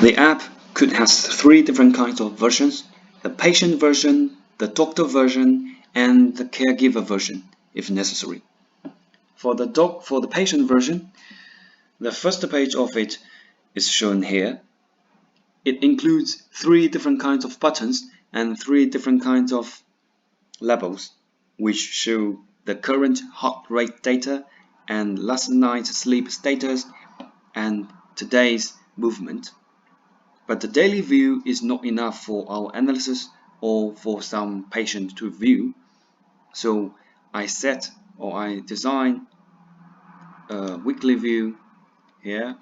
The app could have three different kinds of versions: the patient version, the doctor version, and the caregiver version, if necessary. For the patient version, the first page of it is shown here. It includes three different kinds of buttons and three different kinds of labels, which show the current heart rate data and last night's sleep status and today's movement. But the daily view is not enough for our analysis or for some patient to view. So I design a weekly view here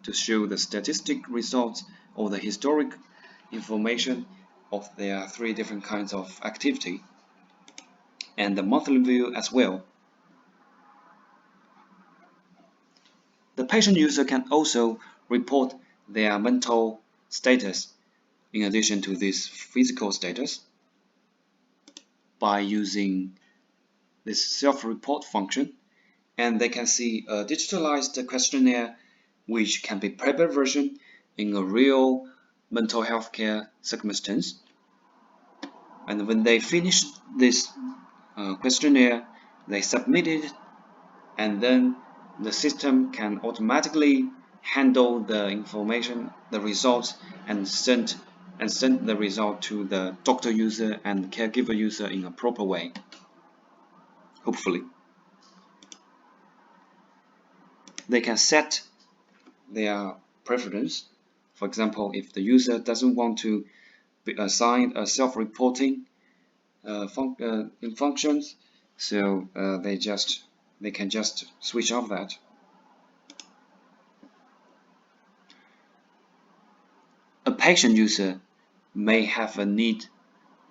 to show the statistic results or the historic information of their three different kinds of activity, and the monthly view as well. The patient user can also report their mental status in addition to this physical status by using this self-report function, and they can see a digitalized questionnaire which can be paper version in a real mental health care circumstance. And when they finish this questionnaire, they submit it, and then the system can automatically handle the information, the results, and send the result to the doctor user and caregiver user in a proper way, hopefully. They can set their preference. For example, if the user doesn't want to be assigned a self-reporting in functions, so they can just switch off that. A patient user may have a need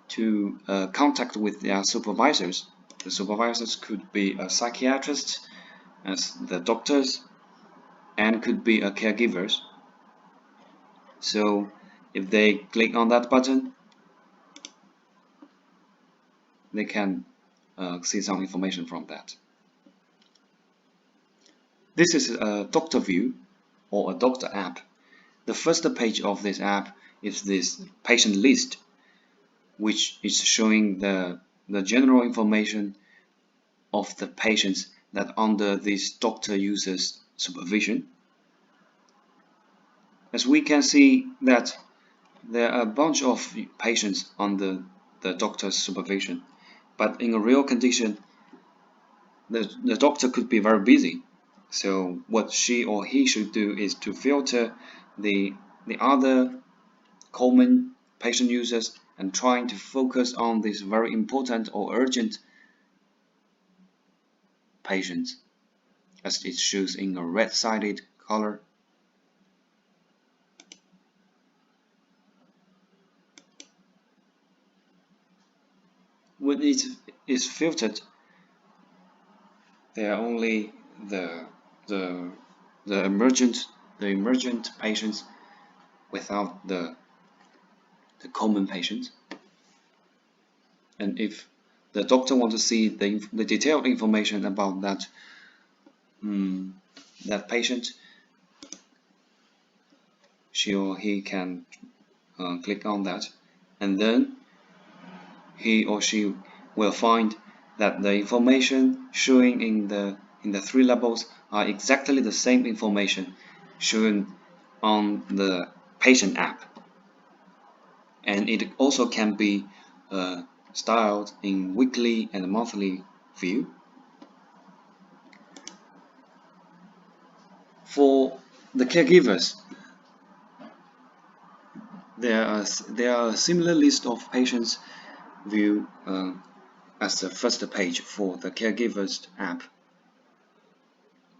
to contact with their supervisors. The supervisors could be a psychiatrist, as the doctors, and could be a caregivers. So if they click on that button, they can see some information from that. This is a doctor view or a doctor app. The first page of this app is this patient list, which is showing the general information of the patients that under this doctor user's supervision. As we can see that there are a bunch of patients under the doctor's supervision, but in a real condition, the doctor could be very busy. So what she or he should do is to filter the other common patient users and trying to focus on these very important or urgent patients, as it shows in a red-sided color. When it is filtered, they are only the emergent patients without the common patients. And if the doctor wants to see the detailed information about that patient, she or he can click on that, and then he or she will find that the information showing in the three labels are exactly the same information shown on the patient app, and it also can be styled in weekly and monthly view. For the caregivers, there are a similar list of patients view as the first page for the caregivers app,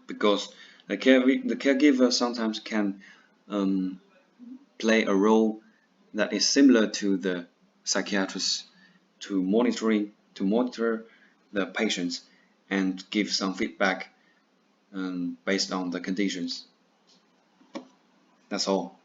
because the caregiver sometimes can play a role that is similar to the psychiatrist to monitor the patients and give some feedback based on the conditions. That's all.